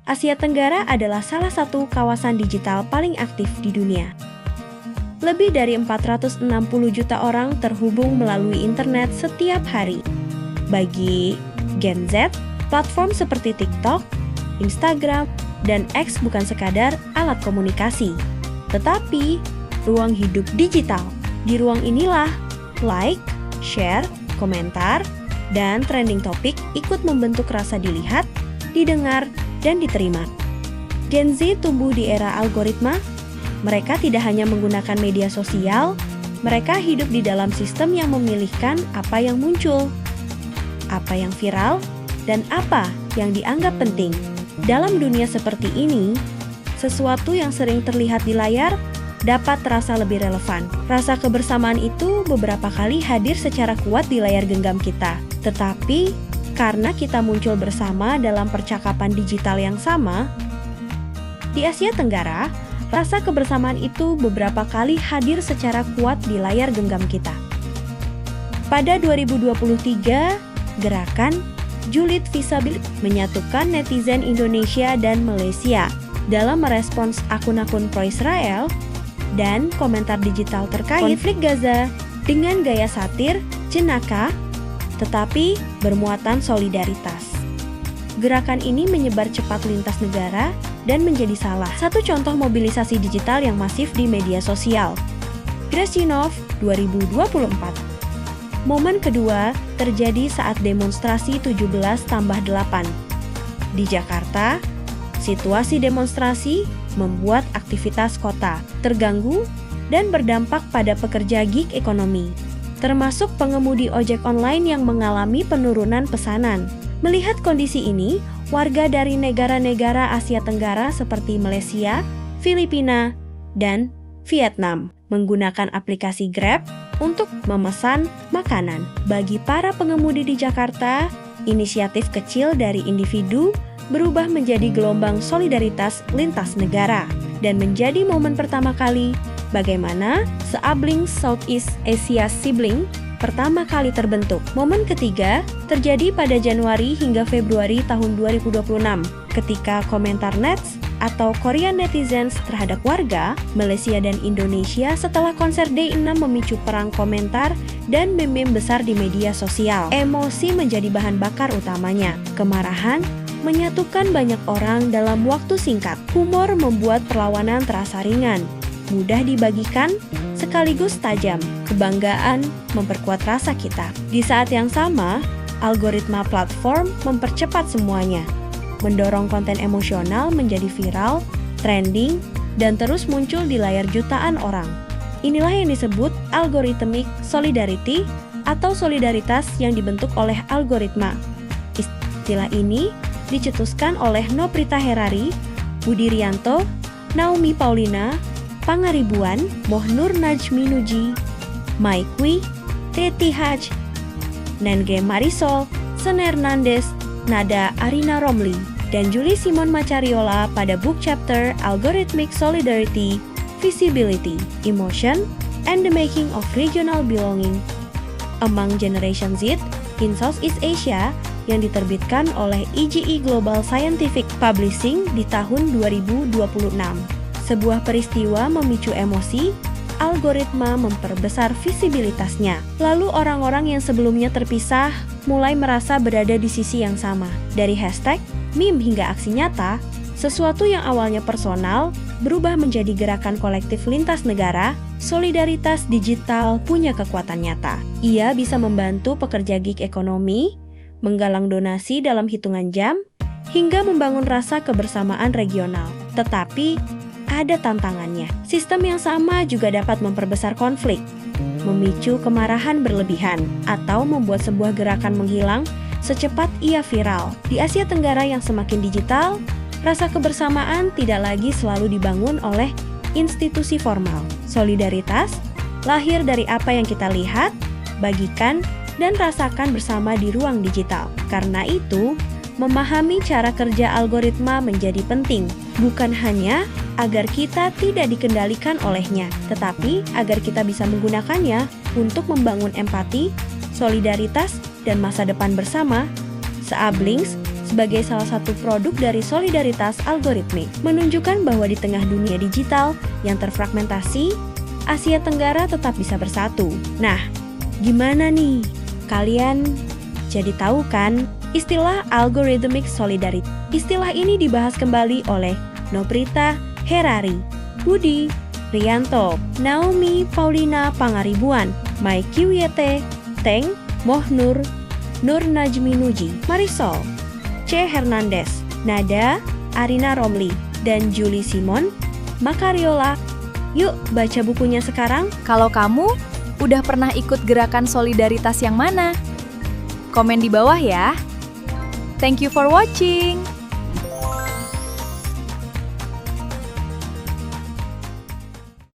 Asia Tenggara adalah salah satu kawasan digital paling aktif di dunia. Lebih dari 460 juta orang terhubung melalui internet setiap hari. Bagi Gen Z, platform seperti TikTok, Instagram, dan X bukan sekadar alat komunikasi, tetapi ruang hidup digital. Di ruang inilah, like, share, komentar, dan trending topik ikut membentuk rasa dilihat, didengar, dan diterima. Gen Z tumbuh di era algoritma. Mereka tidak hanya menggunakan media sosial, mereka hidup di dalam sistem yang memilihkan apa yang muncul, apa yang viral, dan apa yang dianggap penting. Dalam dunia seperti ini, sesuatu yang sering terlihat di layar dapat terasa lebih relevan. Rasa kebersamaan itu beberapa kali hadir secara kuat di layar genggam kita. Tetapi, karena kita muncul bersama dalam percakapan digital yang sama, di Asia Tenggara, rasa kebersamaan itu beberapa kali hadir secara kuat di layar genggam kita. Pada 2023, gerakan Julid Visability menyatukan netizen Indonesia dan Malaysia dalam merespons akun-akun pro-Israel dan komentar digital terkait konflik Gaza dengan gaya satir, jenaka, tetapi bermuatan solidaritas. Gerakan ini menyebar cepat lintas negara dan menjadi salah satu contoh mobilisasi digital yang masif di media sosial. Grachinov 2024. Momen kedua terjadi saat demonstrasi 17+8. Di Jakarta, situasi demonstrasi membuat aktivitas kota terganggu dan berdampak pada pekerja gig ekonomi, termasuk pengemudi ojek online yang mengalami penurunan pesanan. Melihat kondisi ini, warga dari negara-negara Asia Tenggara seperti Malaysia, Filipina, dan Vietnam menggunakan aplikasi Grab untuk memesan makanan. Bagi para pengemudi di Jakarta, inisiatif kecil dari individu berubah menjadi gelombang solidaritas lintas negara dan menjadi momen pertama kali bagaimana Seabling Southeast Asia Sibling pertama kali terbentuk. Momen ketiga terjadi pada Januari hingga Februari tahun 2026 ketika komentar nets atau Korean netizens terhadap warga Malaysia dan Indonesia setelah konser Day6 memicu perang komentar dan meme besar di media sosial. Emosi menjadi bahan bakar utamanya. Kemarahan menyatukan banyak orang dalam waktu singkat. Humor membuat perlawanan terasa ringan, mudah dibagikan, sekaligus tajam. Kebanggaan memperkuat rasa kita. Di saat yang sama, algoritma platform mempercepat semuanya, mendorong konten emosional menjadi viral, trending, dan terus muncul di layar jutaan orang. Inilah yang disebut algorithmic solidarity atau solidaritas yang dibentuk oleh algoritma. Istilah ini dicetuskan oleh Noprita Herari, Budi Rianto, Naomi Paulina, Pangaribuan, Mohnur Najminuji, Maikwi, Teti Haj, Nenge Marisol, Sen Hernandez, Nada Arina Romli, dan Julie Simon Macariola pada book chapter Algorithmic Solidarity, Visibility, Emotion, and the Making of Regional Belonging Among Generation Z in Southeast Asia yang diterbitkan oleh IGE Global Scientific Publishing di tahun 2026. Sebuah peristiwa memicu emosi, algoritma memperbesar visibilitasnya. Lalu orang-orang yang sebelumnya terpisah mulai merasa berada di sisi yang sama. Dari hashtag, meme hingga aksi nyata, sesuatu yang awalnya personal berubah menjadi gerakan kolektif lintas negara. Solidaritas digital punya kekuatan nyata. Ia bisa membantu pekerja gig ekonomi, menggalang donasi dalam hitungan jam, hingga membangun rasa kebersamaan regional. Tetapi, ada tantangannya. Sistem yang sama juga dapat memperbesar konflik, memicu kemarahan berlebihan, atau membuat sebuah gerakan menghilang secepat ia viral. Di Asia Tenggara yang semakin digital, rasa kebersamaan tidak lagi selalu dibangun oleh institusi formal. Solidaritas lahir dari apa yang kita lihat, bagikan, dan rasakan bersama di ruang digital. Karena itu, memahami cara kerja algoritma menjadi penting, bukan hanya agar kita tidak dikendalikan olehnya, tetapi agar kita bisa menggunakannya untuk membangun empati, solidaritas, dan masa depan bersama. Seablings sebagai salah satu produk dari solidaritas algoritmik, menunjukkan bahwa di tengah dunia digital yang terfragmentasi, Asia Tenggara tetap bisa bersatu. Nah, gimana nih? Kalian jadi tahu kan istilah algorithmic solidarity? Istilah ini dibahas kembali oleh Noprita Herari, Budi Rianto, Naomi Paulina Pangaribuan, Mai Kiwyete, Teng Mohnur, Nur Najmi Nuji, Marisol, C. Hernandez, Nada, Arina Romli, dan Julie Simon, Makariola. Yuk baca bukunya sekarang. Kalau kamu udah pernah ikut gerakan solidaritas yang mana? Komen di bawah ya. Thank you for watching.